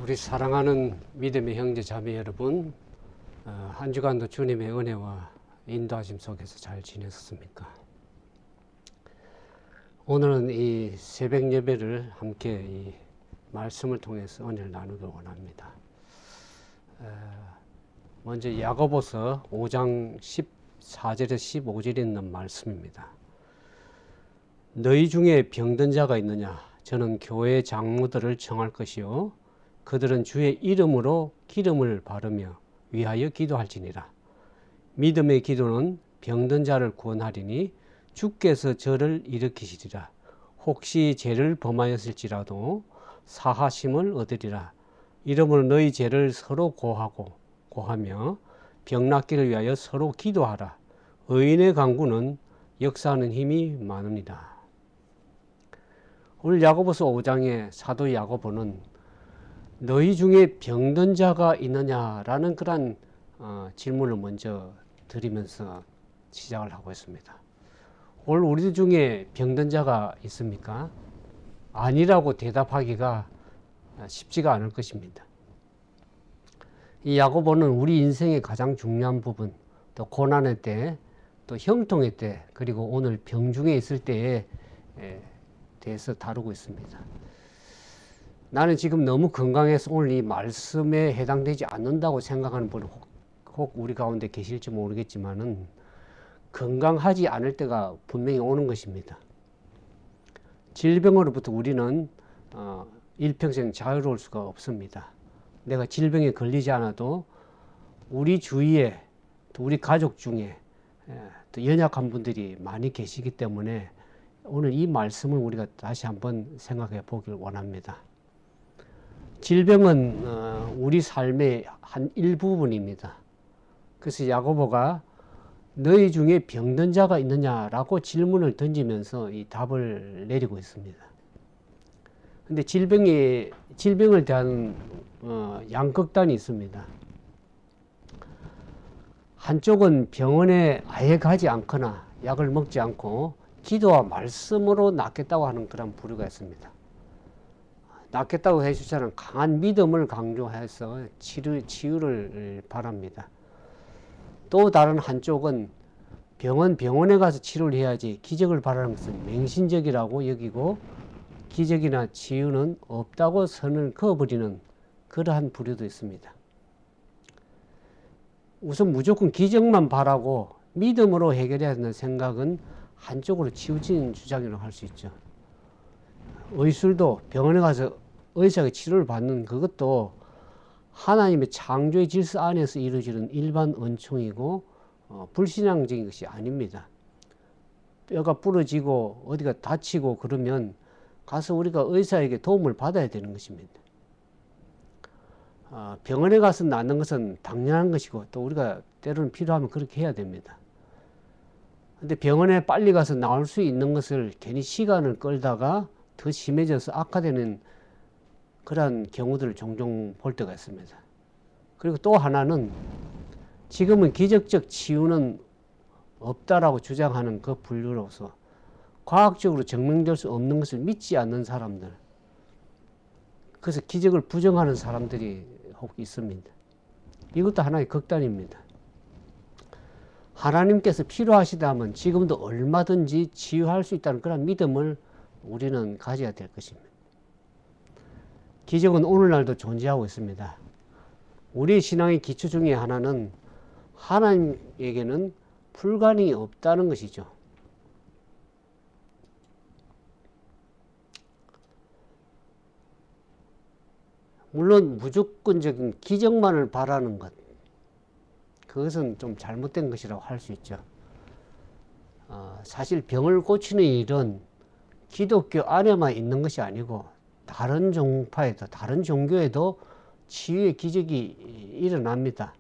우리 사랑하는 믿음의 형제 자매 여러분, 한 주간도 주님의 은혜와 인도하심 속에서 잘 지냈습니까? 오늘은 이 새벽 예배를 함께 이 말씀을 통해서 은혜를 나누길 원합니다. 먼저 야고보서 5장 14절에서 15절에 있는 말씀입니다. 너희 중에 병든 자가 있느냐? 저는 교회 장로들을 청할 것이요 그들은 주의 이름으로 기름을 바르며 위하여 기도할지니라. 믿음의 기도는 병든 자를 구원하리니 주께서 저를 일으키시리라. 혹시 죄를 범하였을지라도 사하심을 얻으리라. 이러므로 너희 죄를 서로 고하며 병 낫기를 위하여 서로 기도하라. 의인의 간구는 역사하는 힘이 많으니라. 오늘 야고보서 5장의 사도 야고보는 너희 중에 병든 자가 있느냐라는 그런 질문을 먼저 드리면서 시작을 하고 있습니다. 오늘 우리 중에 병든 자가 있습니까? 아니라고 대답하기가 쉽지가 않을 것입니다. 이 야고보는 우리 인생의 가장 중요한 부분, 또 고난의 때, 또 형통의 때, 그리고 오늘 병중에 있을 때에 대해서 다루고 있습니다. 나는 지금 너무 건강해서 오늘 이 말씀에 해당되지 않는다고 생각하는 분은 혹 우리 가운데 계실지 모르겠지만은 건강하지 않을 때가 분명히 오는 것입니다. 질병으로부터 우리는 일평생 자유로울 수가 없습니다. 내가 질병에 걸리지 않아도 우리 주위에 또 우리 가족 중에 또 연약한 분들이 많이 계시기 때문에 오늘 이 말씀을 우리가 다시 한번 생각해 보길 원합니다. 질병은 우리 삶의 한 일부분입니다. 그래서 야고보가 너희 중에 병든 자가 있느냐라고 질문을 던지면서 이 답을 내리고 있습니다. 근데 질병을 대한 양극단이 있습니다. 한쪽은 병원에 아예 가지 않거나 약을 먹지 않고 기도와 말씀으로 낫겠다고 하는 그런 부류가 있습니다. 낫겠다고 해주자는 강한 믿음을 강조해서 치유를 바랍니다. 또 다른 한쪽은 병원에 가서 치료를 해야지 기적을 바라는 것은 맹신적이라고 여기고 기적이나 치유는 없다고 선을 그어버리는 그러한 부류도 있습니다. 우선 무조건 기적만 바라고 믿음으로 해결해야 하는 생각은 한쪽으로 치우친 주장이라고 할 수 있죠. 의술도 병원에 가서 의사가 치료를 받는 그것도 하나님의 창조의 질서 안에서 이루어지는 일반 은총이고 불신앙적인 것이 아닙니다. 뼈가 부러지고 어디가 다치고 그러면 가서 우리가 의사에게 도움을 받아야 되는 것입니다. 병원에 가서 낫는 것은 당연한 것이고 또 우리가 때로는 필요하면 그렇게 해야 됩니다. 근데 병원에 빨리 가서 나올 수 있는 것을 괜히 시간을 끌다가 더 심해져서 악화되는 그러한 경우들을 종종 볼 때가 있습니다. 그리고 또 하나는 지금은 기적적 치유는 없다라고 주장하는 그 분류로서 과학적으로 증명될 수 없는 것을 믿지 않는 사람들, 그래서 기적을 부정하는 사람들이 혹 있습니다. 이것도 하나의 극단입니다. 하나님께서 필요하시다면 지금도 얼마든지 치유할 수 있다는 그런 믿음을 우리는 가져야 될 것입니다. 기적은 오늘날도 존재하고 있습니다. 우리 신앙의 기초 중에 하나는 하나님에게는 불가능이 없다는 것이죠. 물론 무조건적인 기적만을 바라는 것, 그것은 좀 잘못된 것이라고 할 수 있죠. 사실 병을 고치는 일은 기독교 안에만 있는 것이 아니고 다른 종파에도 다른 종교에도 치유의 기적이 일어납니다.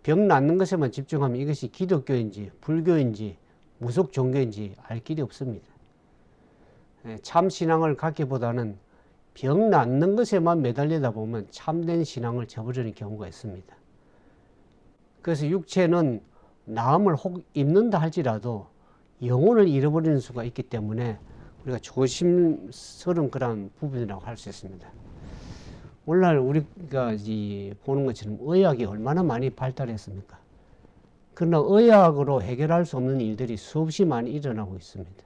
병 낫는 것에만 집중하면 이것이 기독교인지 불교인지 무속 종교인지 알 길이 없습니다. 참 신앙을 갖기보다는 병 낫는 것에만 매달리다 보면 참된 신앙을 저버리는 경우가 있습니다. 그래서 육체는 나음을 혹 입는다 할지라도 영혼을 잃어버리는 수가 있기 때문에 우리가 조심스러운 그런 부분이라고 할 수 있습니다. 오늘날 우리가 보는 것처럼 의학이 얼마나 많이 발달했습니까? 그러나 의학으로 해결할 수 없는 일들이 수없이 많이 일어나고 있습니다.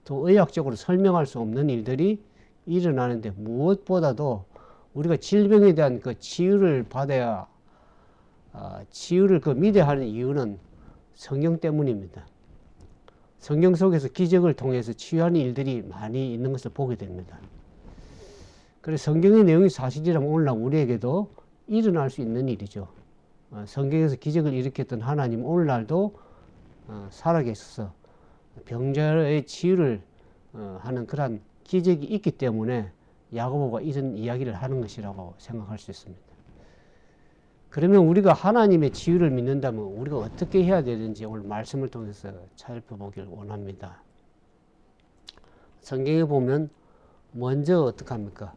또 의학적으로 설명할 수 없는 일들이 일어나는데 무엇보다도 우리가 질병에 대한 그 치유를 받아야 치유를 믿어야 하는 이유는 성경 때문입니다. 성경 속에서 기적을 통해서 치유하는 일들이 많이 있는 것을 보게 됩니다. 그래서 성경의 내용이 사실이라면 오늘날 우리에게도 일어날 수 있는 일이죠. 성경에서 기적을 일으켰던 하나님 오늘날도 살아계셔서 병자의 치유를 하는 그러한 기적이 있기 때문에 야고보가 이런 이야기를 하는 것이라고 생각할 수 있습니다. 그러면 우리가 하나님의 치유를 믿는다면 우리가 어떻게 해야 되는지 오늘 말씀을 통해서 살펴보길 원합니다. 성경에 보면 먼저 어떻게 합니까?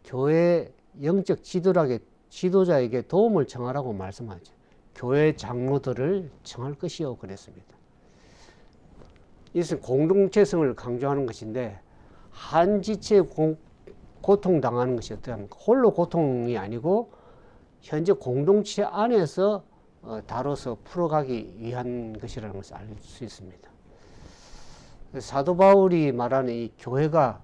교회 영적 지도자에게 도움을 청하라고 말씀하죠. 교회 장로들을 청할 것이요 그랬습니다. 이것은 공동체성을 강조하는 것인데 한 지체에 고통당하는 것이 어떻게 합니까? 홀로 고통이 아니고 현재 공동체 안에서 다뤄서 풀어가기 위한 것이라는 것을 알 수 있습니다. 사도 바울이 말하는 이 교회가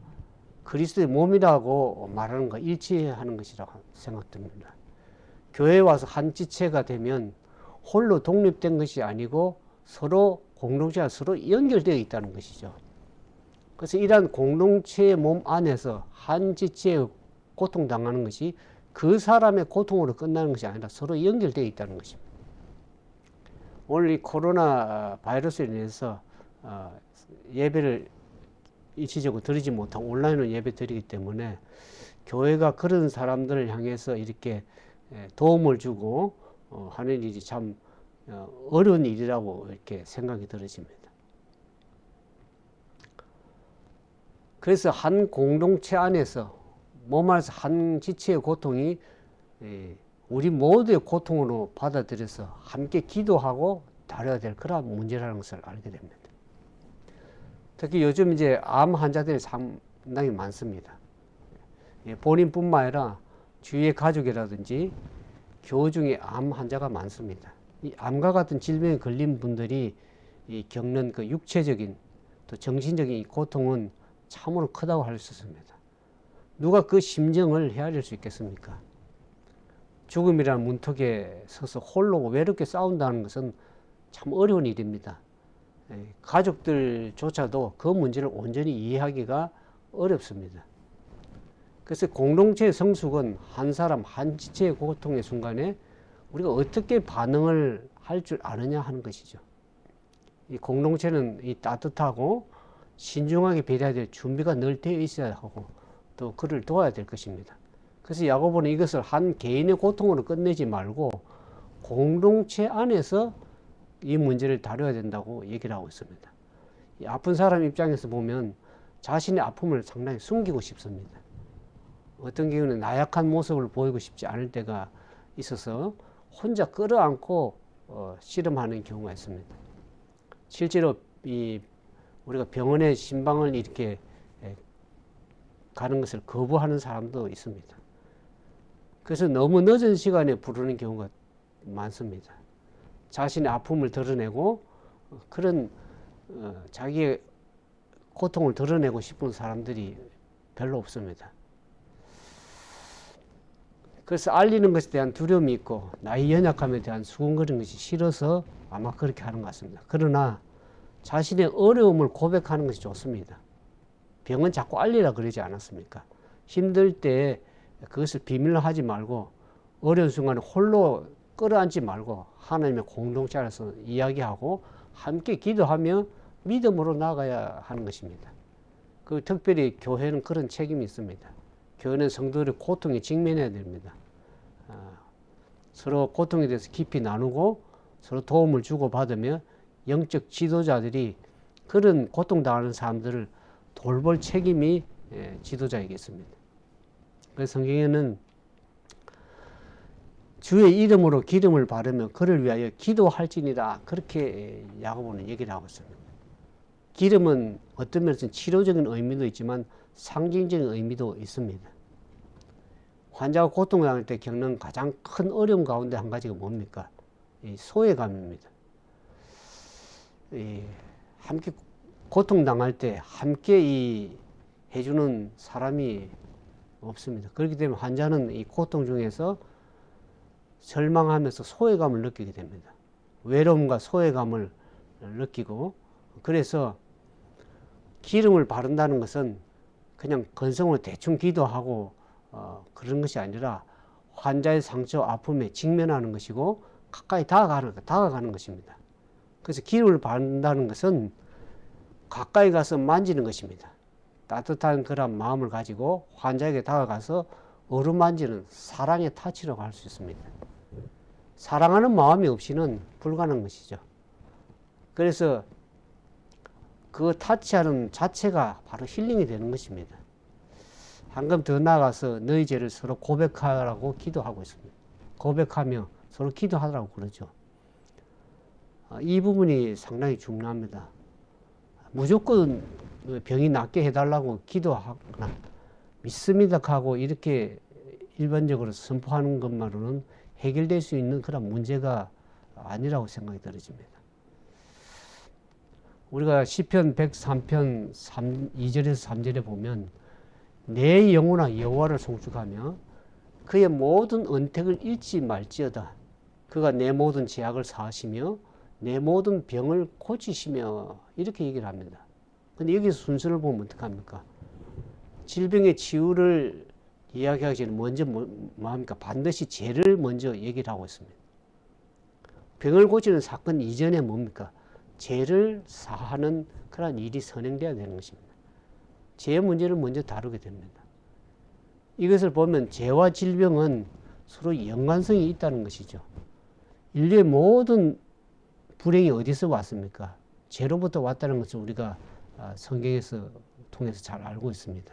그리스도의 몸이라고 말하는 것 일치하는 것이라고 생각됩니다. 교회에 와서 한 지체가 되면 홀로 독립된 것이 아니고 서로 공동체가 서로 연결되어 있다는 것이죠. 그래서 이러한 공동체의 몸 안에서 한 지체에 고통당하는 것이 그 사람의 고통으로 끝나는 것이 아니라 서로 연결되어 있다는 것입니다. 오늘 이 코로나 바이러스로 인해서 예배를 일시적으로 드리지 못하고 온라인으로 예배 드리기 때문에 교회가 그런 사람들을 향해서 이렇게 도움을 주고 하는 일이 참 어려운 일이라고 이렇게 생각이 들어집니다. 그래서 한 공동체 안에서 몸 안에서 한 지체의 고통이 우리 모두의 고통으로 받아들여서 함께 기도하고 다뤄야 될 그런 문제라는 것을 알게 됩니다. 특히 요즘 이제 암 환자들이 상당히 많습니다. 본인뿐만 아니라 주위의 가족이라든지 교우 중에 암 환자가 많습니다. 이 암과 같은 질병에 걸린 분들이 겪는 그 육체적인 또 정신적인 이 고통은 참으로 크다고 할 수 있습니다. 누가 그 심정을 헤아릴 수 있겠습니까? 죽음이라는 문턱에 서서 홀로 외롭게 싸운다는 것은 참 어려운 일입니다. 가족들조차도 그 문제를 온전히 이해하기가 어렵습니다. 그래서 공동체의 성숙은 한 사람 한 지체의 고통의 순간에 우리가 어떻게 반응을 할 줄 아느냐 하는 것이죠. 이 공동체는 이 따뜻하고 신중하게 배려해야 될 준비가 늘 되어 있어야 하고 또 그를 도와야 될 것입니다. 그래서 야고보는 이것을 한 개인의 고통으로 끝내지 말고 공동체 안에서 이 문제를 다뤄야 된다고 얘기를 하고 있습니다. 이 아픈 사람 입장에서 보면 자신의 아픔을 상당히 숨기고 싶습니다. 어떤 경우는 나약한 모습을 보이고 싶지 않을 때가 있어서 혼자 끌어안고 씨름하는 경우가 있습니다. 실제로 우리가 병원에 신방을 이렇게 가는 것을 거부하는 사람도 있습니다. 그래서 너무 늦은 시간에 부르는 경우가 많습니다. 자신의 아픔을 드러내고 그런 자기의 고통을 드러내고 싶은 사람들이 별로 없습니다. 그래서 알리는 것에 대한 두려움이 있고 나의 연약함에 대한 수군거리는 것이 싫어서 아마 그렇게 하는 것 같습니다. 그러나 자신의 어려움을 고백하는 것이 좋습니다. 병은 자꾸 알리라 그러지 않았습니까? 힘들 때 그것을 비밀로 하지 말고 어려운 순간에 홀로 끌어안지 말고 하나님의 공동체 안에서 이야기하고 함께 기도하며 믿음으로 나아가야 하는 것입니다. 특별히 교회는 그런 책임이 있습니다. 교회는 성도들의 고통에 직면해야 됩니다. 서로 고통에 대해서 깊이 나누고 서로 도움을 주고받으며 영적 지도자들이 그런 고통당하는 사람들을 돌볼 책임이 지도자에게 있습니다. 그래서 성경에는 주의 이름으로 기름을 바르며 그를 위하여 기도할지니라 그렇게 야고보는 얘기를 하고 있습니다. 기름은 어떤 면에서는 치료적인 의미도 있지만 상징적인 의미도 있습니다. 환자가 고통당할 때 겪는 가장 큰 어려움 가운데 한 가지가 뭡니까? 이 소외감입니다. 함께 고통당할 때 함께 해주는 사람이 없습니다. 그렇기 때문에 환자는 이 고통 중에서 절망하면서 소외감을 느끼게 됩니다. 외로움과 소외감을 느끼고, 그래서 기름을 바른다는 것은 그냥 건성으로 대충 기도하고 그런 것이 아니라 환자의 상처, 아픔에 직면하는 것이고 가까이 다가가는 것입니다. 그래서 기름을 바른다는 것은 가까이 가서 만지는 것입니다. 따뜻한 그런 마음을 가지고 환자에게 다가가서 어루만지는 사랑의 타치라고 할 수 있습니다. 사랑하는 마음이 없이는 불가능한 것이죠. 그래서 그 타치하는 자체가 바로 힐링이 되는 것입니다. 한 걸음 더 나아가서 너희 죄를 서로 고백하라고 기도하고 있습니다. 고백하며 서로 기도하라고 그러죠. 이 부분이 상당히 중요합니다. 무조건 병이 낫게 해달라고 기도하거나 믿습니다 하고 이렇게 일반적으로 선포하는 것만으로는 해결될 수 있는 그런 문제가 아니라고 생각이 들어집니다. 우리가 시편 103편 2절에서 3절에 보면 내 영혼아 여호와를 송축하며 그의 모든 언택을 잃지 말지어다. 그가 내 모든 죄악을 사하시며 내 모든 병을 고치시며 이렇게 얘기를 합니다. 근데 여기서 순서를 보면 어떡합니까? 질병의 치유를 이야기하기 전에 먼저 뭐합니까? 반드시 죄를 먼저 얘기를 하고 있습니다. 병을 고치는 사건 이전에 뭡니까? 죄를 사하는 그런 일이 선행되어야 되는 것입니다. 죄 문제를 먼저 다루게 됩니다. 이것을 보면 죄와 질병은 서로 연관성이 있다는 것이죠. 인류의 모든 불행이 어디서 왔습니까? 죄로부터 왔다는 것을 우리가 성경에서 통해서 잘 알고 있습니다.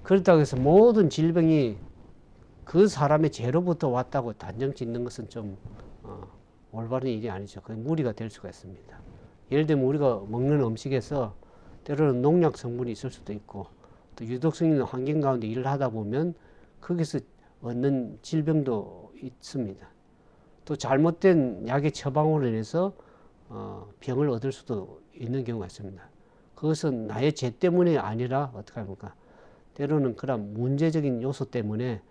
그렇다고 해서 모든 질병이 그 사람의 죄로부터 왔다고 단정 짓는 것은 좀 올바른 일이 아니죠. 그게 무리가 될 수가 있습니다. 예를 들면 우리가 먹는 음식에서 때로는 농약 성분이 있을 수도 있고 또 유독성 있는 환경 가운데 일을 하다 보면 거기서 얻는 질병도 있습니다. 또 잘못된 약의 처방으로 인해서 병을 얻을 수도 있는 경우가 있습니다. 그것은 나의 죄 때문이 아니라 어떻게 합니까? 때로는 그런 문제적인 요소 때문에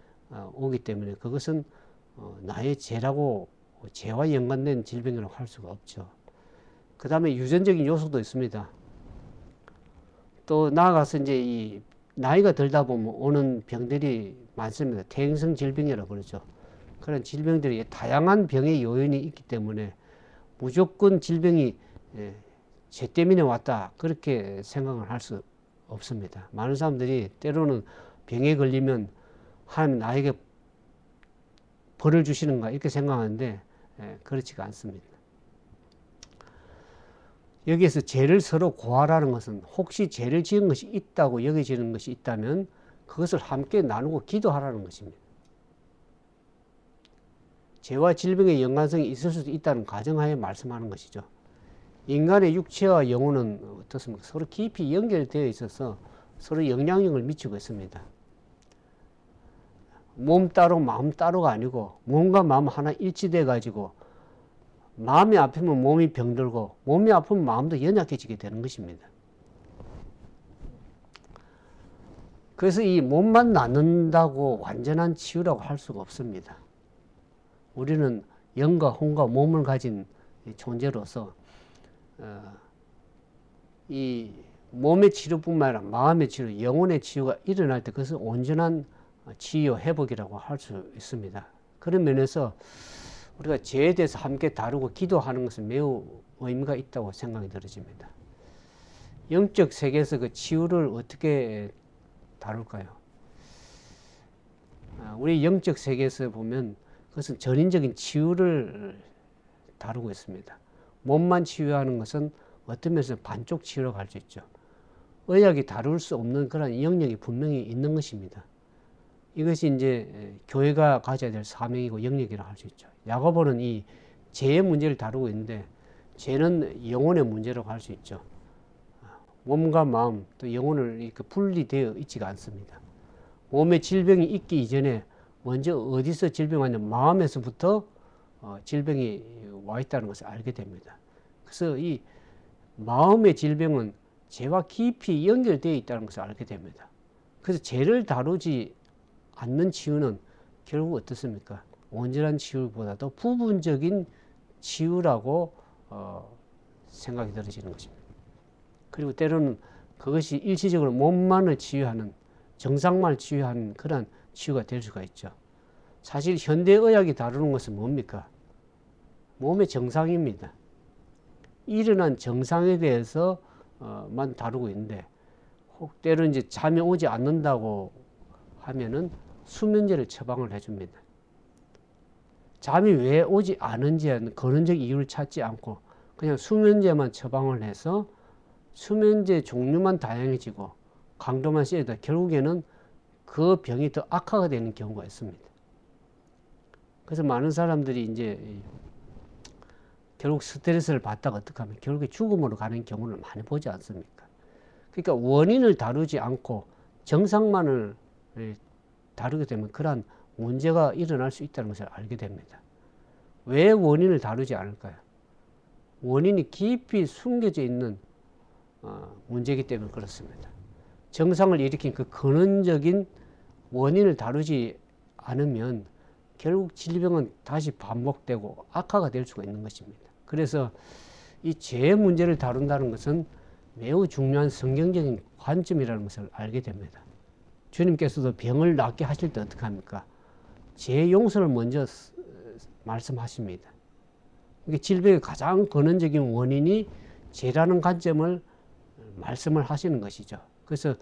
오기 때문에 그것은 나의 죄라고 죄와 연관된 질병이라고 할 수가 없죠. 그 다음에 유전적인 요소도 있습니다. 또 나아가서 이제 이 나이가 들다 보면 오는 병들이 많습니다. 퇴행성 질병이라고 그러죠. 그런 질병들이 다양한 병의 요인이 있기 때문에 무조건 질병이 죄 때문에 왔다 그렇게 생각을 할 수 없습니다. 많은 사람들이 때로는 병에 걸리면 하나님 나에게 벌을 주시는가 이렇게 생각하는데 그렇지가 않습니다. 여기에서 죄를 서로 고하라는 것은 혹시 죄를 지은 것이 있다고 여겨지는 것이 있다면 그것을 함께 나누고 기도하라는 것입니다. 죄와 질병의 연관성이 있을 수도 있다는 가정하에 말씀하는 것이죠. 인간의 육체와 영혼은 어떻습니까? 서로 깊이 연결되어 있어서 서로 영향력을 미치고 있습니다. 몸 따로 마음 따로가 아니고 몸과 마음 하나 일치돼 가지고 마음이 아프면 몸이 병들고 몸이 아프면 마음도 연약해지게 되는 것입니다. 그래서 이 몸만 낫는다고 완전한 치유라고 할 수가 없습니다. 우리는 영과 혼과 몸을 가진 존재로서 이 몸의 치료뿐만 아니라 마음의 치료, 영혼의 치유가 일어날 때 그것은 온전한 치유, 회복이라고 할 수 있습니다. 그런 면에서 우리가 죄에 대해서 함께 다루고 기도하는 것은 매우 의미가 있다고 생각이 들어집니다. 영적 세계에서 그 치유를 어떻게 다룰까요? 우리 영적 세계에서 보면 그것은 전인적인 치유를 다루고 있습니다. 몸만 치유하는 것은 어떤 면에서 반쪽 치유라고 할 수 있죠. 의학이 다룰 수 없는 그런 영역이 분명히 있는 것입니다. 이것이 이제 교회가 가져야 될 사명이고 영역이라고 할 수 있죠. 야고보는 이 죄의 문제를 다루고 있는데 죄는 영혼의 문제라고 할 수 있죠. 몸과 마음 또 영혼을 이렇게 분리되어 있지가 않습니다. 몸에 질병이 있기 이전에 먼저 어디서 질병이 왔냐, 마음에서부터 질병이 와 있다는 것을 알게 됩니다. 그래서 이 마음의 질병은 죄와 깊이 연결되어 있다는 것을 알게 됩니다. 그래서 죄를 다루지 않는 치유는 결국 어떻습니까? 온전한 치유보다도 부분적인 치유라고 생각이 들어지는 것입니다. 그리고 때로는 그것이 일시적으로 몸만을 치유하는, 정상만을 치유하는 그런 치유가 될 수가 있죠. 사실 현대의학이 다루는 것은 뭡니까? 몸의 정상입니다. 일어난 정상에 대해서만 다루고 있는데, 혹 때로 이제 잠이 오지 않는다고 하면은 수면제를 처방을 해줍니다. 잠이 왜 오지 않은지는 근원적 이유를 찾지 않고 그냥 수면제만 처방을 해서 수면제 종류만 다양해지고 강도만 세다 결국에는 그 병이 더 악화가 되는 경우가 있습니다. 그래서 많은 사람들이 이제 결국 스트레스를 받다가 어떻게 하면 결국에 죽음으로 가는 경우를 많이 보지 않습니까? 그러니까 원인을 다루지 않고 정상만을 다루게 되면 그러한 문제가 일어날 수 있다는 것을 알게 됩니다. 왜 원인을 다루지 않을까요? 원인이 깊이 숨겨져 있는 문제이기 때문에 그렇습니다. 정상을 일으킨 그 근원적인 원인을 다루지 않으면 결국 질병은 다시 반복되고 악화가 될 수가 있는 것입니다. 그래서 이 죄의 문제를 다룬다는 것은 매우 중요한 성경적인 관점이라는 것을 알게 됩니다. 주님께서도 병을 낫게 하실 때 어떻게 합니까? 죄 용서를 먼저 말씀하십니다. 질병의 가장 근원적인 원인이 죄라는 관점을 말씀을 하시는 것이죠. 그래서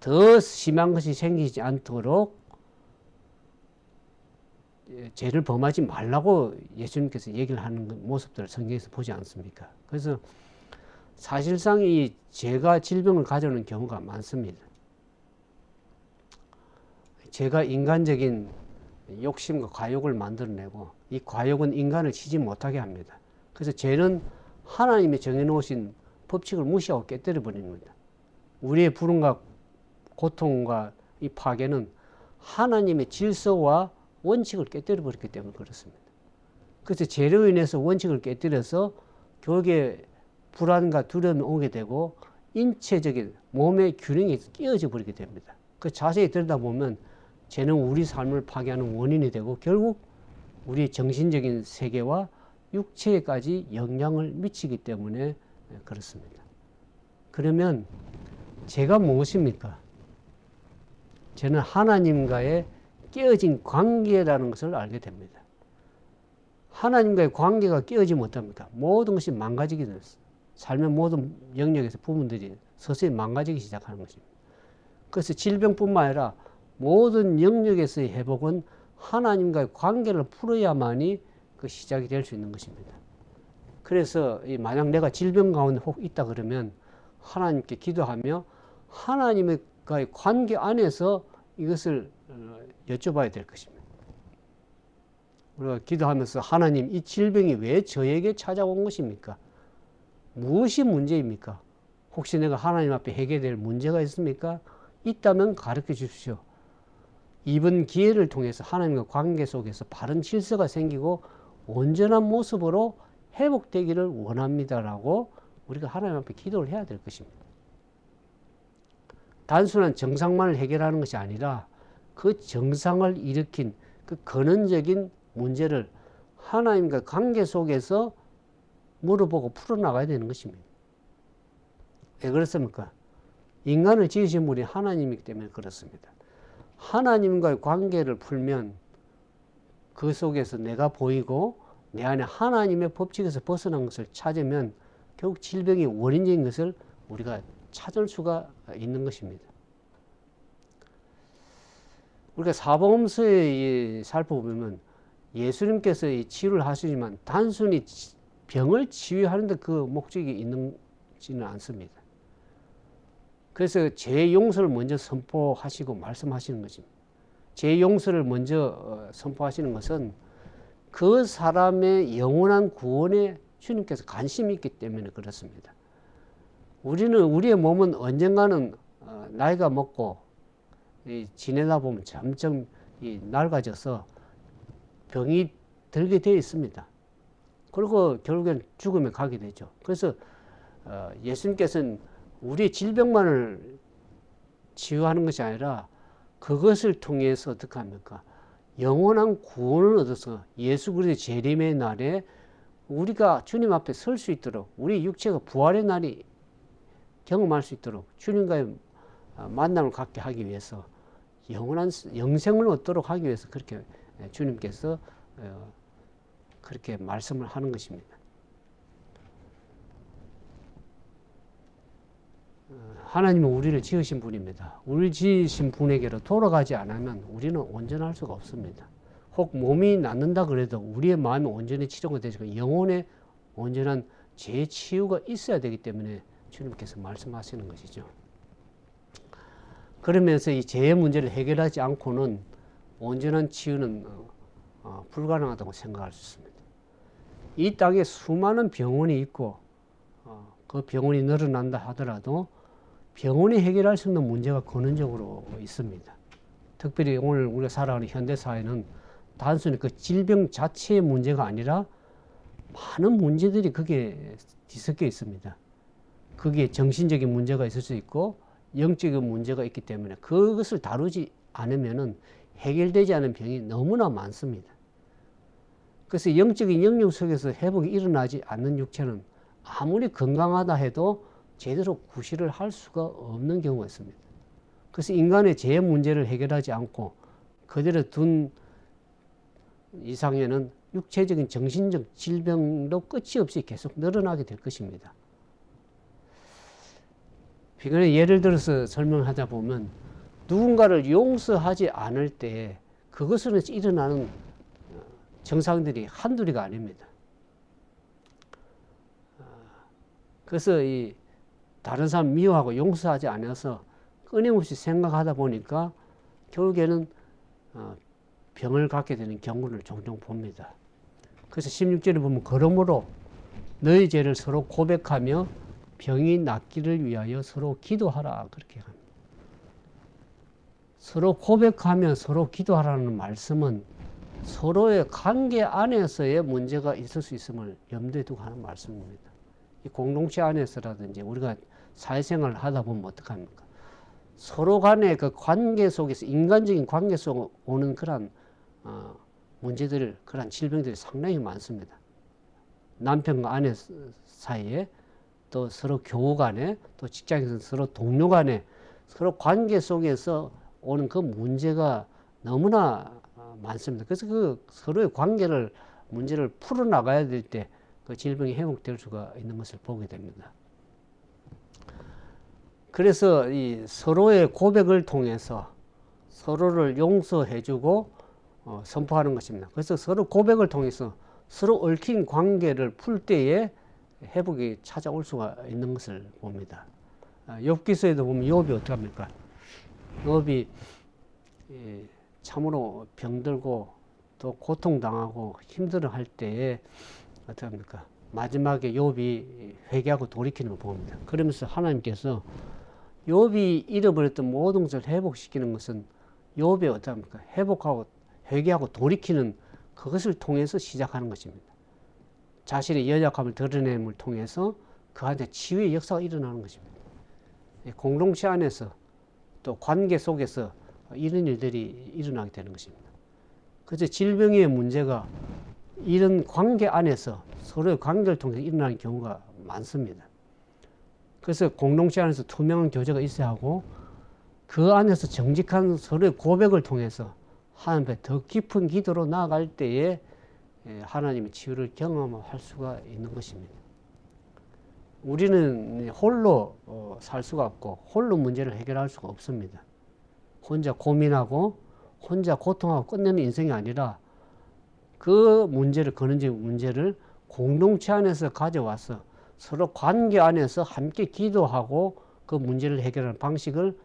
더 심한 것이 생기지 않도록 죄를 범하지 말라고 예수님께서 얘기를 하는 모습들을 성경에서 보지 않습니까? 그래서 사실상 이 죄가 질병을 가져오는 경우가 많습니다. 죄가 인간적인 욕심과 과욕을 만들어내고 이 과욕은 인간을 치지 못하게 합니다. 그래서 죄는 하나님이 정해놓으신 법칙을 무시하고 깨뜨려 버립니다. 우리의 불운과 고통과 이 파괴는 하나님의 질서와 원칙을 깨뜨려 버렸기 때문에 그렇습니다. 그래서 죄로 인해서 원칙을 깨뜨려서 결국에 불안과 두려움이 오게 되고 인체적인 몸의 균형이 깨어져 버리게 됩니다. 그 자세히 들여다보면 죄는 우리 삶을 파괴하는 원인이 되고 결국 우리 정신적인 세계와 육체에까지 영향을 미치기 때문에 그렇습니다. 그러면 죄가 무엇입니까? 죄는 하나님과의 깨어진 관계라는 것을 알게 됩니다. 하나님과의 관계가 깨어지면 어떻습니까? 모든 것이 망가지게 됐어요. 삶의 모든 영역에서 부분들이 서서히 망가지기 시작하는 것입니다. 그래서 질병뿐만 아니라 모든 영역에서의 회복은 하나님과의 관계를 풀어야만이 그 시작이 될 수 있는 것입니다. 그래서 만약 내가 질병 가운데 혹 있다 그러면 하나님께 기도하며 하나님과의 관계 안에서 이것을 여쭤봐야 될 것입니다. 우리가 기도하면서 하나님, 이 질병이 왜 저에게 찾아온 것입니까? 무엇이 문제입니까? 혹시 내가 하나님 앞에 해결될 문제가 있습니까? 있다면 가르쳐 주십시오. 이번 기회를 통해서 하나님과 관계 속에서 바른 질서가 생기고 온전한 모습으로 회복되기를 원합니다라고 우리가 하나님 앞에 기도를 해야 될 것입니다. 단순한 정상만을 해결하는 것이 아니라 그 정상을 일으킨 그 근원적인 문제를 하나님과 관계 속에서 물어보고 풀어나가야 되는 것입니다. 왜 그렇습니까? 인간을 지으신 분이 하나님이기 때문에 그렇습니다. 하나님과의 관계를 풀면 그 속에서 내가 보이고 내 안에 하나님의 법칙에서 벗어난 것을 찾으면 결국 질병의 원인적인 것을 우리가 찾을 수가 있는 것입니다. 우리가 사복음서에 살펴보면 예수님께서 치유를 하시지만 단순히 병을 치유하는 데 그 목적이 있지는 않습니다. 그래서 죄 용서를 먼저 선포하시고 말씀하시는 것입니다. 죄 용서를 먼저 선포하시는 것은 그 사람의 영원한 구원에 주님께서 관심이 있기 때문에 그렇습니다. 우리의 몸은 언젠가는 나이가 먹고 지내다 보면 점점 낡아져서 병이 들게 되어 있습니다. 그리고 결국엔 죽음에 가게 되죠. 그래서 예수님께서는 우리의 질병만을 치유하는 것이 아니라 그것을 통해서 어떻게 합니까? 영원한 구원을 얻어서 예수 그리스도의 재림의 날에 우리가 주님 앞에 설 수 있도록, 우리 육체가 부활의 날이 경험할 수 있도록 주님과의 만남을 갖게 하기 위해서, 영원한 영생을 얻도록 하기 위해서 그렇게 주님께서 그렇게 말씀을 하는 것입니다. 하나님은 우리를 지으신 분입니다. 우리를 지으신 분에게로 돌아가지 않으면 우리는 온전할 수가 없습니다. 혹 몸이 낫는다 그래도 우리의 마음이 온전히 치료가 되지만 영혼의 온전한 재치유가 있어야 되기 때문에 주님께서 말씀하시는 것이죠. 그러면서 이 재해 문제를 해결하지 않고는 온전한 치유는 불가능하다고 생각할 수 있습니다. 이 땅에 수많은 병원이 있고 그 병원이 늘어난다 하더라도 병원이 해결할 수 있는 문제가 근원적으로 있습니다. 특별히 오늘 우리가 살아가는 현대사회는 단순히 그 질병 자체의 문제가 아니라 많은 문제들이 거기에 뒤섞여 있습니다. 거기에 정신적인 문제가 있을 수 있고 영적인 문제가 있기 때문에 그것을 다루지 않으면 해결되지 않은 병이 너무나 많습니다. 그래서 영적인 영역 속에서 회복이 일어나지 않는 육체는 아무리 건강하다 해도 제대로 구실을 할 수가 없는 경우가 있습니다. 그래서 인간의 재해 문제를 해결하지 않고 그대로 둔 이상에는 육체적인 정신적 질병도 끝이 없이 계속 늘어나게 될 것입니다. 예를 들어서 설명하자 보면 누군가를 용서하지 않을 때 그것으로 일어나는 증상들이 한둘이가 아닙니다. 그래서 이 다른 사람 미워하고 용서하지 않아서 끊임없이 생각하다 보니까 결국에는 병을 갖게 되는 경우를 종종 봅니다. 그래서 16절에 보면 그러므로 너희 죄를 서로 고백하며 병이 낫기를 위하여 서로 기도하라 그렇게 합니다. 서로 고백하며 서로 기도하라는 말씀은 서로의 관계 안에서의 문제가 있을 수 있음을 염두에 두고 하는 말씀입니다. 이 공동체 안에서라든지 우리가 사회생활을 하다 보면 어떡합니까? 서로 간의 그 관계 속에서 인간적인 관계 속에 오는 그런 문제들, 그런 질병들이 상당히 많습니다. 남편과 아내 사이에 또 서로 교우 간에 또 직장에서 서로 동료 간에 서로 관계 속에서 오는 그 문제가 너무나 많습니다. 그래서 그 서로의 관계를 문제를 풀어나가야 될 때 그 질병이 회복될 수가 있는 것을 보게 됩니다. 그래서 이 서로의 고백을 통해서 서로를 용서해주고 선포하는 것입니다. 그래서 서로 고백을 통해서 서로 얽힌 관계를 풀 때에 회복이 찾아올 수가 있는 것을 봅니다. 욥기서에도 보면 욥이 어떻게 합니까? 욥이 참으로 병들고 또 고통당하고 힘들어할 때에 어떻게 합니까? 마지막에 욥이 회개하고 돌이키는 걸 봅니다. 그러면서 하나님께서 욥이 잃어버렸던 모든 것을 회복시키는 것은 욥이 어떻게 합니까? 회복하고 회개하고 돌이키는 그것을 통해서 시작하는 것입니다. 자신의 연약함을 드러냄을 통해서 그한테 치유의 역사가 일어나는 것입니다. 공동체 안에서 또 관계 속에서 이런 일들이 일어나게 되는 것입니다. 그래서 질병의 문제가 이런 관계 안에서 서로의 관계를 통해서 일어나는 경우가 많습니다. 그래서 공동체 안에서 투명한 교제가 있어야 하고 그 안에서 정직한 서로의 고백을 통해서 하나님 앞에 더 깊은 기도로 나아갈 때에 하나님의 치유를 경험할 수가 있는 것입니다. 우리는 홀로 살 수가 없고 홀로 문제를 해결할 수가 없습니다. 혼자 고민하고 혼자 고통하고 끝내는 인생이 아니라 그 문제를 근원적인 문제를 공동체 안에서 가져와서 서로 관계 안에서 함께 기도하고 그 문제를 해결하는 방식을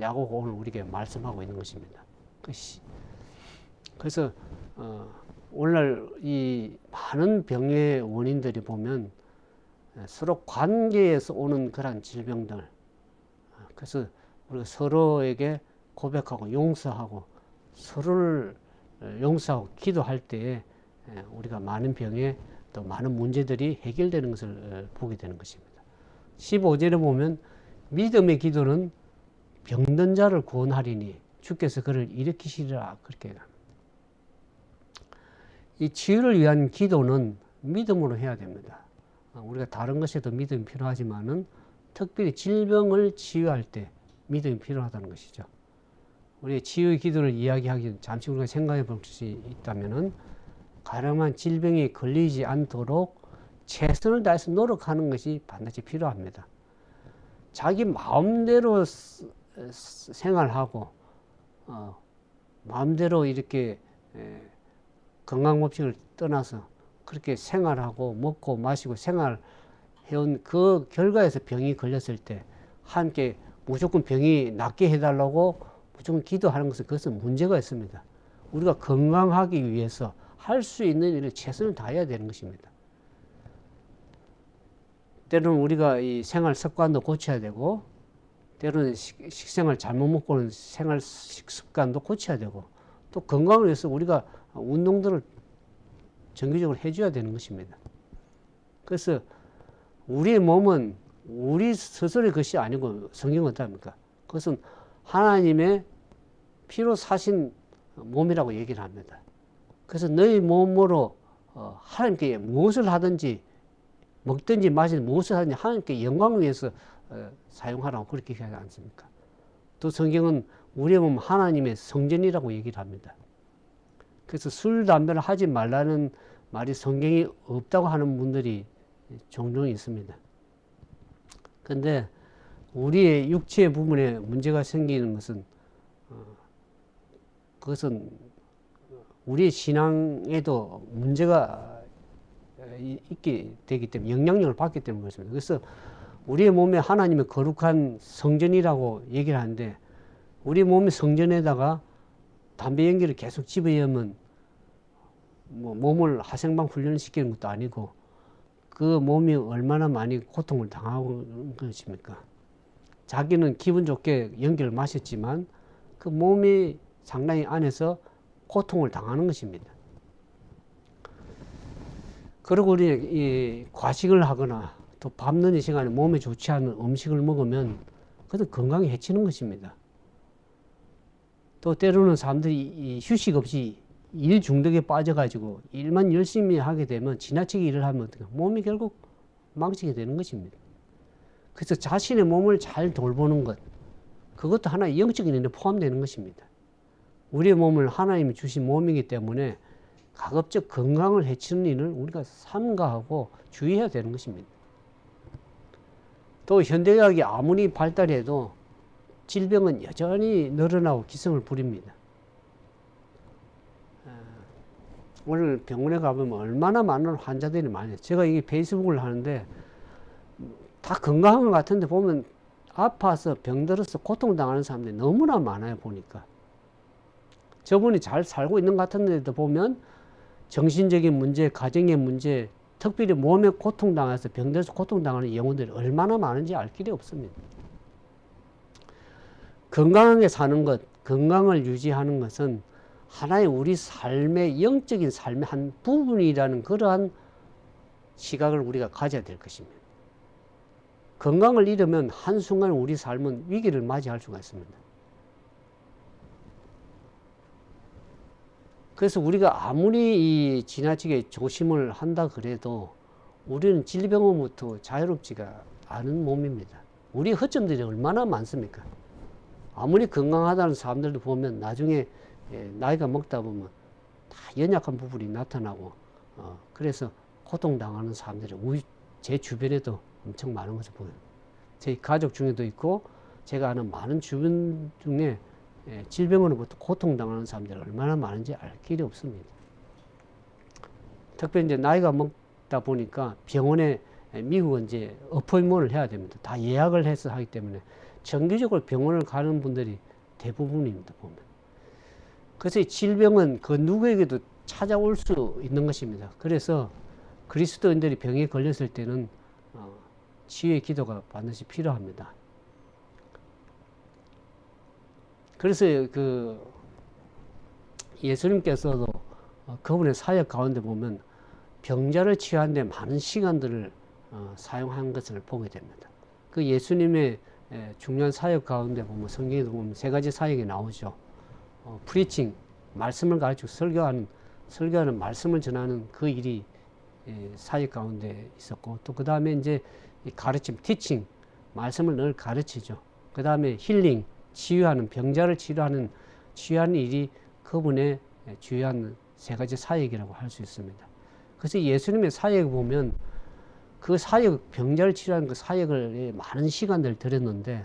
야고보가 오늘 우리에게 말씀하고 있는 것입니다. 그래서 오늘날 이 많은 병의 원인들이 보면 서로 관계에서 오는 그런 질병들, 그래서 우리가 서로에게 고백하고 용서하고 서로를 용서하고 기도할 때에 우리가 많은 병에 또 많은 문제들이 해결되는 것을 보게 되는 것입니다. 15절에 보면 믿음의 기도는 병든 자를 구원하리니 주께서 그를 일으키시리라 그렇게 합니다. 이 치유를 위한 기도는 믿음으로 해야 됩니다. 우리가 다른 것에도 믿음이 필요하지만은 특별히 질병을 치유할 때 믿음이 필요하다는 것이죠. 우리 치유의 기도를 이야기하기 잠시 우리가 생각해 볼 수 있다면은 가능한 질병에 걸리지 않도록 최선을 다해서 노력하는 것이 반드시 필요합니다. 자기 마음대로 생활하고 마음대로 이렇게 건강법칙을 떠나서 그렇게 생활하고 먹고 마시고 생활해온 그 결과에서 병이 걸렸을 때 함께 무조건 병이 낫게 해달라고 무조건 기도하는 것은 그것은 문제가 있습니다. 우리가 건강하기 위해서 할 수 있는 일을 최선을 다해야 되는 것입니다. 때로는 우리가 이 생활 습관도 고쳐야 되고 때로는 식생활 잘못 먹고는 생활 습관도 고쳐야 되고 또 건강을 위해서 우리가 운동들을 정기적으로 해줘야 되는 것입니다. 그래서 우리의 몸은 우리 스스로의 것이 아니고 성경은 어떻습니까? 그것은 하나님의 피로 사신 몸이라고 얘기를 합니다. 그래서 너희 몸으로 하나님께 무엇을 하든지 먹든지 마시든지 무엇을 하든지 하나님께 영광을 위해서 사용하라고 그렇게 얘기하지 않습니까? 또 성경은 우리의 몸은 하나님의 성전이라고 얘기를 합니다. 그래서 술, 담배를 하지 말라는 말이 성경이 없다고 하는 분들이 종종 있습니다. 그런데 우리의 육체의 부분에 문제가 생기는 것은 그것은 우리의 신앙에도 문제가 있게 되기 때문에 영향력을 받기 때문에 그렇습니다. 그래서 우리의 몸에 하나님의 거룩한 성전이라고 얘기를 하는데 우리 몸의 성전에다가 담배 연기를 계속 집어넣으면 뭐 몸을 하생방 훈련을 시키는 것도 아니고 그 몸이 얼마나 많이 고통을 당하고 것입니까? 자기는 기분 좋게 연기를 마셨지만 그 몸이 상당히 안에서 고통을 당하는 것입니다. 그리고 우리 이 과식을 하거나 또 밤 늦은 시간에 몸에 좋지 않은 음식을 먹으면 그것도 건강에 해치는 것입니다. 또 때로는 사람들이 이 휴식 없이 일 중독에 빠져가지고 일만 열심히 하게 되면 지나치게 일을 하면 어떡해? 몸이 결국 망치게 되는 것입니다. 그래서 자신의 몸을 잘 돌보는 것, 그것도 하나의 영적인 일에 포함되는 것입니다. 우리의 몸을 하나님이 주신 몸이기 때문에 가급적 건강을 해치는 일을 우리가 삼가하고 주의해야 되는 것입니다. 또 현대의학이 아무리 발달해도 질병은 여전히 늘어나고 기승을 부립니다. 오늘 병원에 가보면 얼마나 많은 환자들이 많아요. 제가 이게 페이스북을 하는데 다 건강한 것 같은데 보면 아파서 병들어서 고통당하는 사람들이 너무나 많아요. 보니까 저분이 잘 살고 있는 것 같은데도 보면 정신적인 문제, 가정의 문제, 특별히 몸에 고통당해서 병들어서 고통당하는 영혼들이 얼마나 많은지 알 길이 없습니다. 건강하게 사는 것, 건강을 유지하는 것은 하나의 우리 삶의 영적인 삶의 한 부분이라는 그러한 시각을 우리가 가져야 될 것입니다. 건강을 잃으면 한순간 우리 삶은 위기를 맞이할 수가 있습니다. 그래서 우리가 아무리 지나치게 조심을 한다 그래도 우리는 질병으로부터 자유롭지가 않은 몸입니다. 우리 허점들이 얼마나 많습니까? 아무리 건강하다는 사람들도 보면 나중에 나이가 먹다 보면 다 연약한 부분이 나타나고 그래서 고통당하는 사람들이 제 주변에도 엄청 많은 것을 보여요. 제 가족 중에도 있고 제가 아는 많은 주변 중에 질병으로부터 고통당하는 사람들이 얼마나 많은지 알 길이 없습니다. 특별히 이제 나이가 먹다 보니까 병원에 미국은 이제 어포인먼트를 해야 됩니다. 다 예약을 해서 하기 때문에 정기적으로 병원을 가는 분들이 대부분입니다. 보면. 그래서 이 질병은 그 누구에게도 찾아올 수 있는 것입니다. 그래서 그리스도인들이 병에 걸렸을 때는 치유의 기도가 반드시 필요합니다. 그래서 그 예수님께서도 그분의 사역 가운데 보면 병자를 치유하는 데 많은 시간들을 사용한 것을 보게 됩니다. 그 예수님의 중요한 사역 가운데 보면 성경에도 보면 세 가지 사역이 나오죠. 프리칭, 말씀을 가르치고 설교하는 말씀을 전하는 그 일이 사역 가운데 있었고, 또 그 다음에 이제 가르침, 티칭, 말씀을 늘 가르치죠. 그 다음에 힐링, 치유하는, 병자를 치유하는 일이 그분의 주요한 세 가지 사역이라고 할 수 있습니다. 그래서 예수님의 사역을 보면 그 사역, 병자를 치료하는 그 사역을 많은 시간들을 들였는데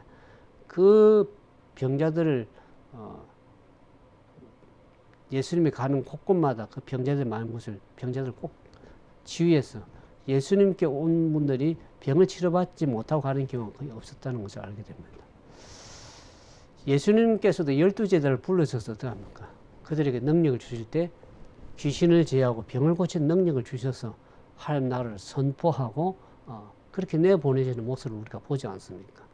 그 병자들을 예수님이 가는 곳곳마다 그 병자들 많은 곳을 병자들 꼭 치유해서 예수님께 온 분들이 병을 치료받지 못하고 가는 경우가 거의 없었다는 것을 알게 됩니다. 예수님께서도 12제자를 불러셔서 어떡합니까? 그들에게 능력을 주실 때 귀신을 제어하고 병을 고치는 능력을 주셔서 하나님 나라를 선포하고 그렇게 내보내시는 모습을 우리가 보지 않습니까?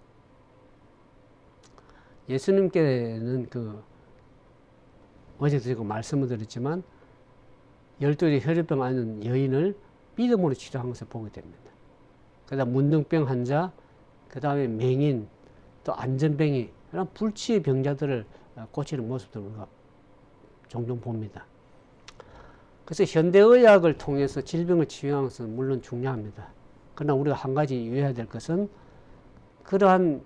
예수님께는 어제도 제가 말씀을 드렸지만 12의 혈액병 앓는 여인을 믿음으로 치료한 것을 보게 됩니다. 그 다음 문둥병 환자, 그 다음에 맹인, 또 안전뱅이, 이런 불치의 병자들을 고치는 모습도 우리가 종종 봅니다. 그래서 현대의학을 통해서 질병을 치유하는 것은 물론 중요합니다. 그러나 우리가 한 가지 유의해야 될 것은 그러한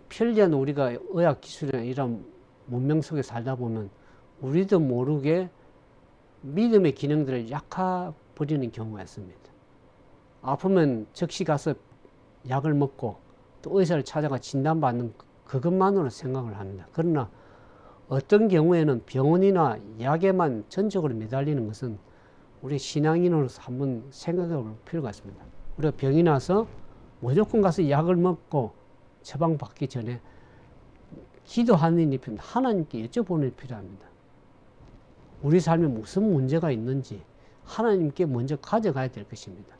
편리한 우리가 의학 기술이나 이런 문명 속에 살다 보면 우리도 모르게 믿음의 기능들을 약화버리는 경우가 있습니다. 아프면 즉시 가서 약을 먹고 또 의사를 찾아가 진단받는 그것만으로 생각을 합니다. 그러나 어떤 경우에는 병원이나 약에만 전적으로 매달리는 것은 우리 신앙인으로서 한번 생각해 볼 필요가 있습니다. 우리가 병이 나서 무조건 가서 약을 먹고 처방받기 전에 기도하는 일이 필요합니다. 하나님께 여쭤보는 일이 필요합니다. 우리 삶에 무슨 문제가 있는지 하나님께 먼저 가져가야 될 것입니다.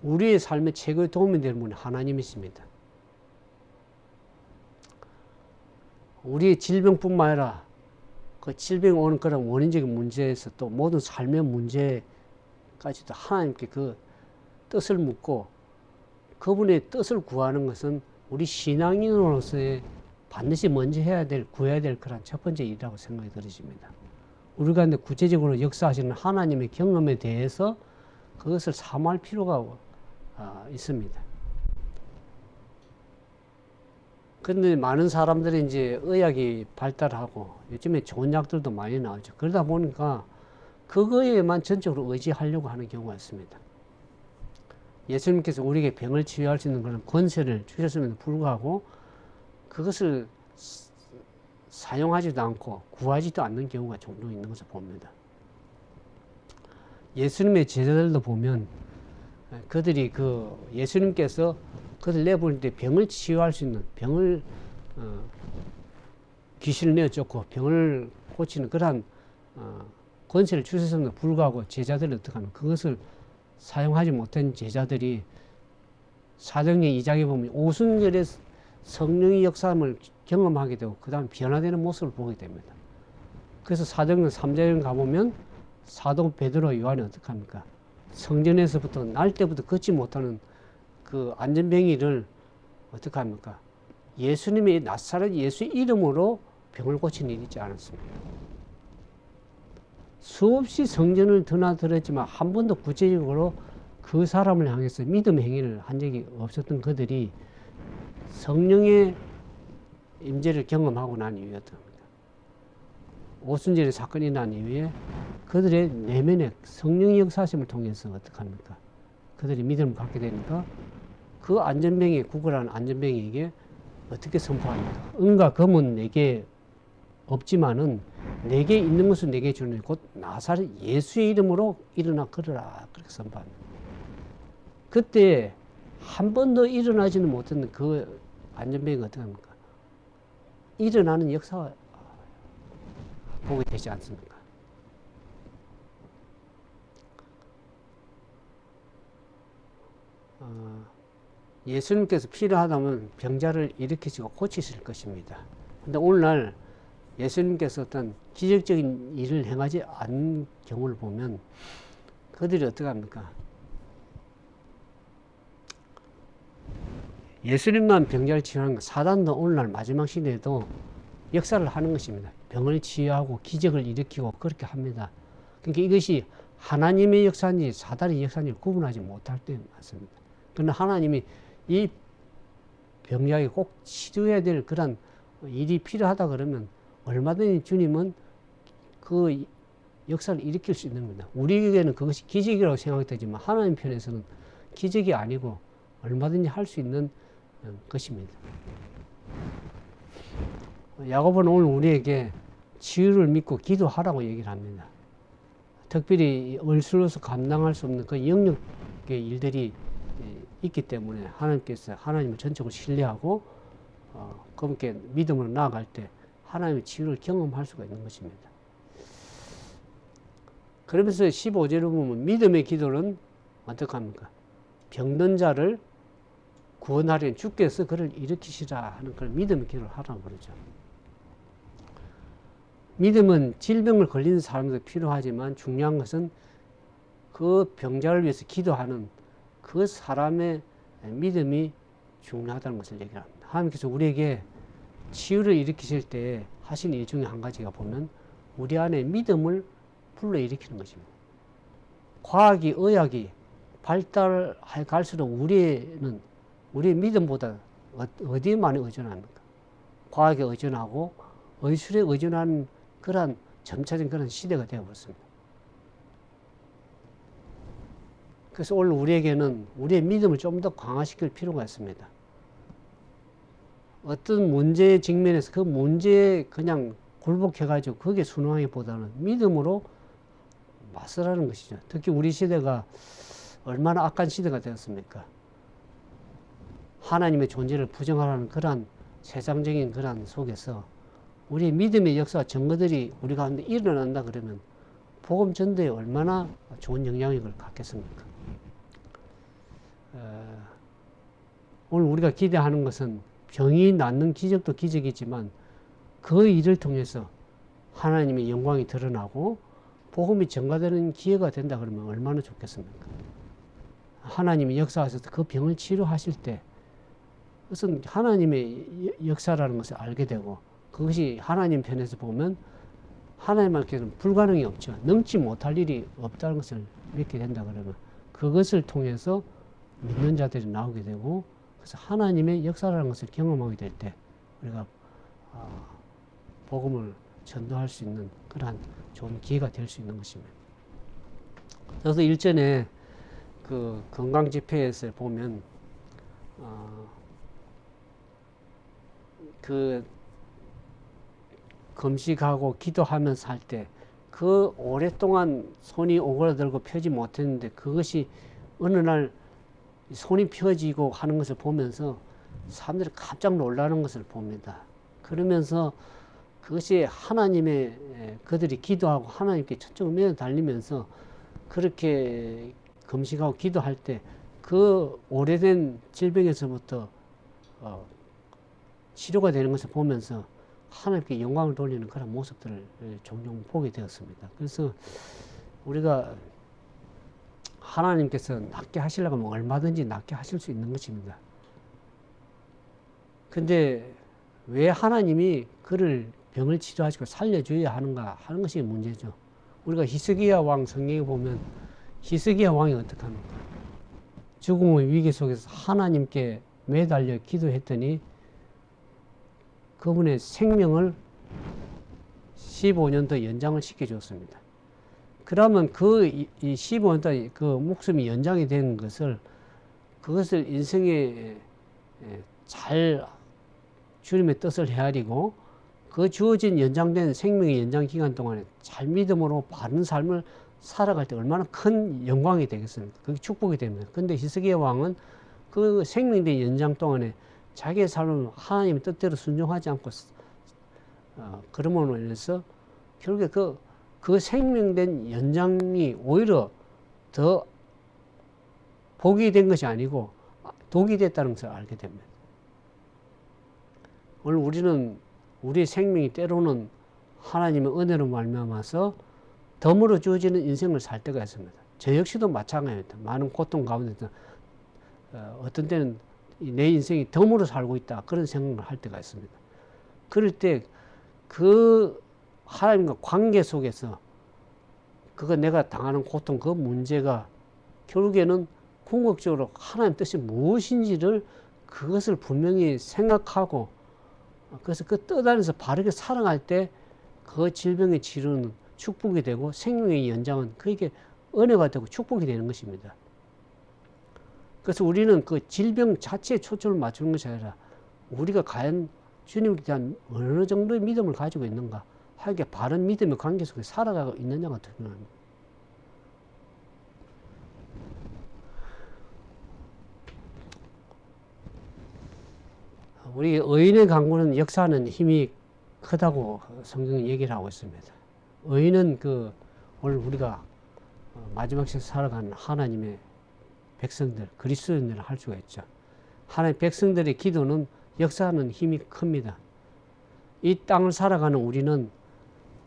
우리의 삶에 최고의 도움이 되는 분이 하나님이십니다. 우리의 질병뿐만 아니라 그 질병 오는 그런 원인적인 문제에서 또 모든 삶의 문제까지도 하나님께 그 뜻을 묻고 그분의 뜻을 구하는 것은 우리 신앙인으로서의 반드시 먼저 구해야 될 그런 첫 번째 일이라고 생각이 들어집니다. 우리 가운데 구체적으로 역사하시는 하나님의 경험에 대해서 그것을 사모할 필요가 있습니다. 그런데 많은 사람들이 이제 의학이 발달하고 요즘에 좋은 약들도 많이 나오죠. 그러다 보니까 그거에만 전적으로 의지하려고 하는 경우가 있습니다. 예수님께서 우리에게 병을 치유할 수 있는 그런 권세를 주셨음에도 불구하고 그것을 사용하지도 않고 구하지도 않는 경우가 종종 있는 것을 봅니다. 예수님의 제자들도 보면 그들이 예수님께서 그들 내보낼 때 병을 치유할 수 있는 귀신을 내어 쫓고 병을 고치는 그러한 권세를 주셨음에도 불구하고 제자들이 어떻게 하면 그것을 사용하지 못한 제자들이 사도행전 2장에 보면 오순절에 성령의 역사함을 경험하게 되고 그 다음 변화되는 모습을 보게 됩니다. 그래서 사도행전 3장에 가보면 사도 베드로 요한이 어떻게 합니까? 성전에서부터 날 때부터 걷지 못하는 그 안전뱅이를 어떻게 합니까? 예수님의 나사렛 예수 이름으로 병을 고친 일이 있지 않았습니까? 수없이 성전을 드나들었지만 한 번도 구체적으로 그 사람을 향해서 믿음의 행위를 한 적이 없었던 그들이 성령의 임재를 경험하고 난 이후였던 겁니다. 오순절의 사건이 난 이후에 그들의 내면의 성령의 역사심을 통해서 어떻게 합니까? 그들이 믿음을 갖게 되니까 그 안전뱅이, 구걸하는 안전뱅이에게 어떻게 선포합니까? 은과 금은 내게 없지만은 내게 있는 것을 내게 주는 곧 나사렛 예수의 이름으로 일어나 걸으라 그렇게 선포합니다. 그때 한 번도 일어나지는 못했는 그 안전뱅이가 어떻게 합니까? 일어나는 역사가 보게 되지 않습니까? 예수님께서 필요하다면 병자를 일으키시고 고치실 것입니다. 근데 오늘날 예수님께서 어떤 기적적인 일을 행하지 않은 경우를 보면 그들이 어떻게 합니까? 예수님만 병자를 치유하는 것, 사단도 오늘날 마지막 시대에도 역사를 하는 것입니다. 병을 치유하고 기적을 일으키고 그렇게 합니다. 그러니까 이것이 하나님의 역사인지 사단의 역사인지 구분하지 못할 때 맞습니다. 그러나 하나님이 이 병자에게 꼭 치료해야 될 그런 일이 필요하다 그러면 얼마든지 주님은 그 역사를 일으킬 수 있는 겁니다. 우리에게는 그것이 기적이라고 생각되지만 하나님 편에서는 기적이 아니고 얼마든지 할 수 있는 것입니다. 야고보는 오늘 우리에게 치유를 믿고 기도하라고 얘기를 합니다. 특별히 얼쑤러서 감당할 수 없는 그 영역의 일들이 있기 때문에 하나님께서 하나님을 전적으로 신뢰하고 그분께 믿음으로 나아갈 때 하나님의 치유를 경험할 수가 있는 것입니다. 그러면서 15절을 보면 믿음의 기도는 어떻게 합니까? 병든 자를 구원하려는 주께서 그를 일으키시라 하는 그런 믿음의 기도를 하라고 그러죠. 믿음은 질병을 걸리는 사람도 필요하지만 중요한 것은 그 병자를 위해서 기도하는 그 사람의 믿음이 중요하다는 것을 얘기합니다. 하나님께서 우리에게 치유를 일으키실 때 하신 일 중에 한 가지가 보면 우리 안에 믿음을 불러일으키는 것입니다. 과학이, 의학이 발달해 갈수록 우리의 믿음보다 어디에 많이 의존합니까? 과학에 의존하고 의술에 의존하는 그러한 점차적인 그런 시대가 되어버렸습니다. 그래서 오늘 우리에게는 우리의 믿음을 좀 더 강화시킬 필요가 있습니다. 어떤 문제에 직면해서 그 문제에 그냥 굴복해가지고 거기에 순응하기보다는 믿음으로 맞서라는 것이죠. 특히 우리 시대가 얼마나 악한 시대가 되었습니까? 하나님의 존재를 부정하라는 그러한 세상적인 그러한 속에서 우리의 믿음의 역사 증거들이 우리 가운데 일어난다 그러면 복음 전도에 얼마나 좋은 영향력을 갖겠습니까? 오늘 우리가 기대하는 것은 병이 낫는 기적도 기적이지만 그 일을 통해서 하나님의 영광이 드러나고 복음이 전가되는 기회가 된다 그러면 얼마나 좋겠습니까? 하나님이 역사하셔서 그 병을 치료하실 때 그것은 하나님의 역사라는 것을 알게 되고 그것이 하나님 편에서 보면 하나님께서는 불가능이 없죠. 능치 못할 일이 없다는 것을 믿게 된다 그러면 그것을 통해서 믿는 자들이 나오게 되고 그래서 하나님의 역사라는 것을 경험하게 될 때 우리가 복음을 전도할 수 있는 그러한 좋은 기회가 될 수 있는 것입니다. 그래서 일전에 그 건강 집회에서 보면 그 금식하고 기도하면서 할 때 그 오랫동안 손이 오그라들고 펴지 못했는데 그것이 어느 날 손이 펴지고 하는 것을 보면서 사람들이 깜짝 놀라는 것을 봅니다. 그러면서 그것이 하나님의 그들이 기도하고 하나님께 초점을 매어 달리면서 그렇게 금식하고 기도할 때 그 오래된 질병에서부터 치료가 되는 것을 보면서 하나님께 영광을 돌리는 그런 모습들을 종종 보게 되었습니다. 그래서 우리가 하나님께서 낫게 하시려고 하면 얼마든지 낫게 하실 수 있는 것입니다. 근데 왜 하나님이 그를 병을 치료하시고 살려줘야 하는가 하는 것이 문제죠. 우리가 히스기야 왕 성경에 보면 히스기야 왕이 어떻게 합니까? 죽음의 위기 속에서 하나님께 매달려 기도했더니 그분의 생명을 15년 더 연장을 시켜줬습니다. 그러면 그 15년 동안 그 목숨이 연장이 된 것을 그것을 인생에 잘 주님의 뜻을 헤아리고 그 주어진 연장된 생명의 연장 기간 동안에 잘 믿음으로 바른 삶을 살아갈 때 얼마나 큰 영광이 되겠습니까? 그게 축복이 됩니다. 근데 히스기야 왕은 그 생명된 연장 동안에 자기의 삶을 하나님의 뜻대로 순종하지 않고 그럼으로 인해서 결국에 그 생명된 연장이 오히려 더 복이 된 것이 아니고 독이 됐다는 것을 알게 됩니다. 오늘 우리는 우리의 생명이 때로는 하나님의 은혜로 말미암아서 덤으로 주어지는 인생을 살 때가 있습니다. 저 역시도 마찬가지입니다. 많은 고통 가운데서 어떤 때는 내 인생이 덤으로 살고 있다 그런 생각을 할 때가 있습니다. 그럴 때 그 하나님과 관계 속에서 그거 내가 당하는 고통 그 문제가 결국에는 궁극적으로 하나님 뜻이 무엇인지를 그것을 분명히 생각하고 그래서 그 뜻 안에서 바르게 살아갈 때 그 질병의 치료는 축복이 되고 생명의 연장은 그에게 은혜가 되고 축복이 되는 것입니다. 그래서 우리는 그 질병 자체에 초점을 맞추는 것이 아니라 우리가 과연 주님에 대한 어느 정도의 믿음을 가지고 있는가 하게 바른 믿음의 관계 속에 살아가고 있느냐가 중요합니다. 우리 의인의 강구는 역사하는 힘이 크다고 성경은 얘기를 하고 있습니다. 의인은 오늘 우리가 마지막 시대에 살아가는 하나님의 백성들, 그리스도인들을 할 수가 있죠. 하나님의 백성들의 기도는 역사하는 힘이 큽니다. 이 땅을 살아가는 우리는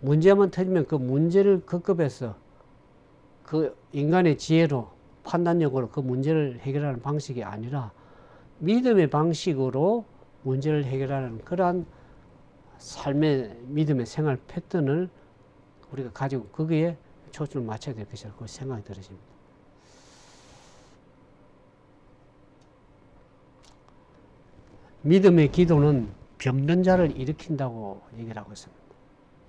문제만 터지면 그 문제를 급급해서 그 인간의 지혜로 판단력으로 그 문제를 해결하는 방식이 아니라 믿음의 방식으로 문제를 해결하는 그러한 삶의 믿음의 생활 패턴을 우리가 가지고 거기에 초점을 맞춰야 될 것이라고 생각이 들어집니다. 믿음의 기도는 병든 자를 일으킨다고 얘기를 하고 있습니다.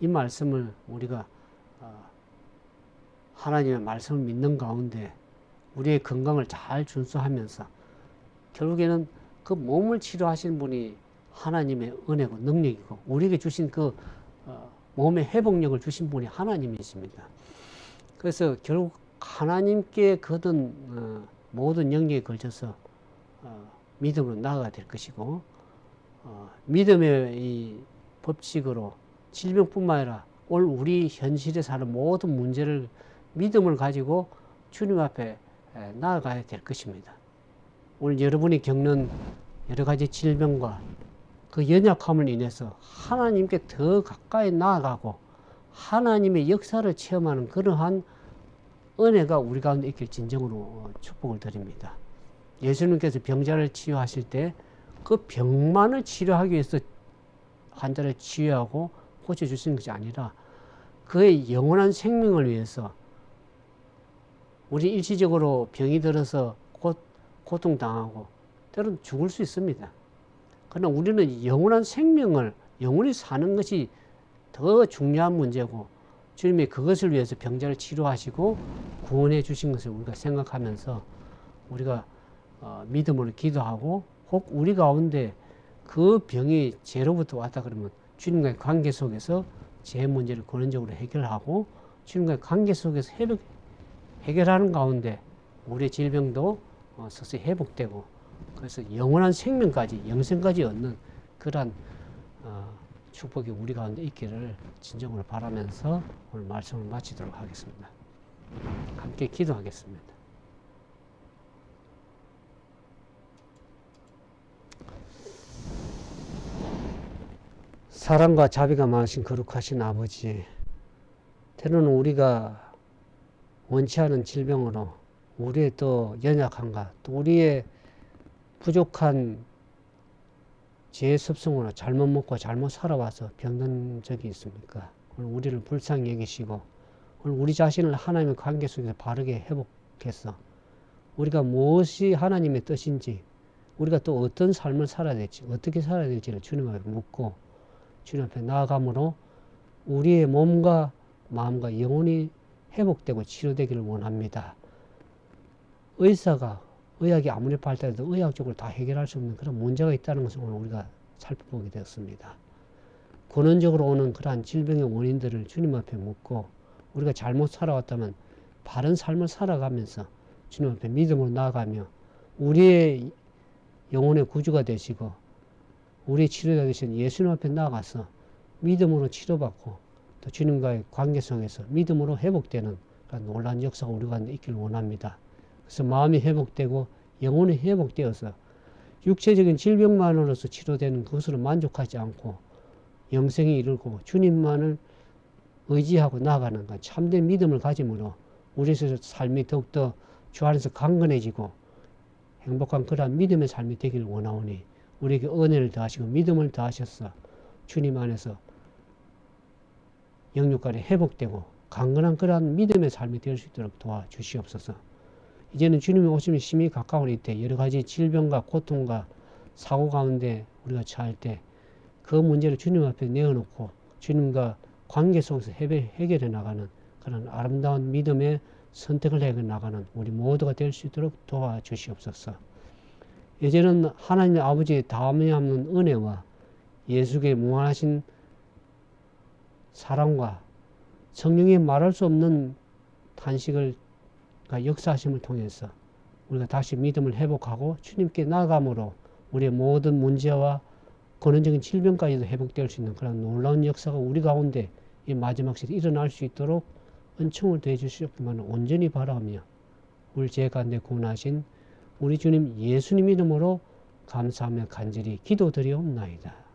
이 말씀을 우리가 하나님의 말씀을 믿는 가운데 우리의 건강을 잘 준수하면서 결국에는 그 몸을 치료하시는 분이 하나님의 은혜고 능력이고 우리에게 주신 그 몸의 회복력을 주신 분이 하나님이십니다. 그래서 결국 하나님께 거둔 모든 영역에 걸쳐서 믿음으로 나아가야 될 것이고 믿음의 이 법칙으로 질병뿐만 아니라 오늘 우리 현실에 사는 모든 문제를 믿음을 가지고 주님 앞에 나아가야 될 것입니다. 오늘 여러분이 겪는 여러 가지 질병과 그 연약함을 인해서 하나님께 더 가까이 나아가고 하나님의 역사를 체험하는 그러한 은혜가 우리 가운데 있길 진정으로 축복을 드립니다. 예수님께서 병자를 치유하실 때 그 병만을 치료하기 위해서 환자를 치유하고 고쳐주시는 것이 아니라 그의 영원한 생명을 위해서 우리 일시적으로 병이 들어서 고통당하고 때로는 죽을 수 있습니다. 그러나 우리는 영원한 생명을 영원히 사는 것이 더 중요한 문제고 주님이 그것을 위해서 병자를 치료하시고 구원해 주신 것을 우리가 생각하면서 우리가 믿음으로 기도하고 혹 우리 가운데 그 병이 죄로부터 왔다 그러면 주님과의 관계 속에서 죄 문제를 근원적으로 해결하고 주님과의 관계 속에서 해결하는 가운데 우리의 질병도 서서히 회복되고 그래서 영원한 생명까지 영생까지 얻는 그러한 축복이 우리 가운데 있기를 진정으로 바라면서 오늘 말씀을 마치도록 하겠습니다. 함께 기도하겠습니다. 사랑과 자비가 많으신 거룩하신 아버지, 때로는 우리가 원치 않은 질병으로 우리의 또 연약함과 또 우리의 부족한 죄의 습성으로 잘못 먹고 잘못 살아와서 병든 적이 있습니까? 오늘 우리를 불쌍히 여기시고 오늘 우리 자신을 하나님의 관계 속에서 바르게 회복해서 우리가 무엇이 하나님의 뜻인지 우리가 또 어떤 삶을 살아야 될지 어떻게 살아야 될지를 주님 앞에 묻고 주님 앞에 나아감으로 우리의 몸과 마음과 영혼이 회복되고 치료되기를 원합니다. 의학이 아무리 발달해도 의학적으로 다 해결할 수 없는 그런 문제가 있다는 것을 오늘 우리가 살펴보게 되었습니다. 근원적으로 오는 그러한 질병의 원인들을 주님 앞에 묻고 우리가 잘못 살아왔다면 바른 삶을 살아가면서 주님 앞에 믿음으로 나아가며 우리의 영혼의 구주가 되시고 우리의 치료가 되신 예수님 앞에 나아가서 믿음으로 치료받고 또 주님과의 관계성에서 믿음으로 회복되는 그런 놀라운 역사가 우리 가운데 있기를 원합니다. 그래서 마음이 회복되고 영혼이 회복되어서 육체적인 질병만으로서 치료되는 것으로 만족하지 않고 영생에 이르고 주님만을 의지하고 나아가는 것, 참된 믿음을 가짐으로 우리 삶이 더욱더 주 안에서 강건해지고 행복한 그러한 믿음의 삶이 되기를 원하오니 우리에게 은혜를 더하시고 믿음을 더하셔서 주님 안에서 영육간에 회복되고 강건한 그러한 믿음의 삶이 될 수 있도록 도와주시옵소서. 이제는 주님의 오심이 심히 가까운 이때 여러 가지 질병과 고통과 사고 가운데 우리가 처할 때 그 문제를 주님 앞에 내어놓고 주님과 관계 속에서 해결해 나가는 그런 아름다운 믿음의 선택을 해 나가는 우리 모두가 될 수 있도록 도와주시옵소서. 이제는 하나님 아버지의 다음에 없는 은혜와 예수의 무한하신 사랑과 성령의 말할 수 없는 탄식을 역사하심을 통해서 우리가 다시 믿음을 회복하고 주님께 나아감으로 우리의 모든 문제와 근원적인 질병까지도 회복될 수 있는 그런 놀라운 역사가 우리 가운데 이 마지막 시대에 일어날 수 있도록 은총을 더해 주시옵기만 온전히 바라며 우리 죄 가운데 구원하신 우리 주님 예수님 이름으로 감사하며 간절히 기도드리옵나이다.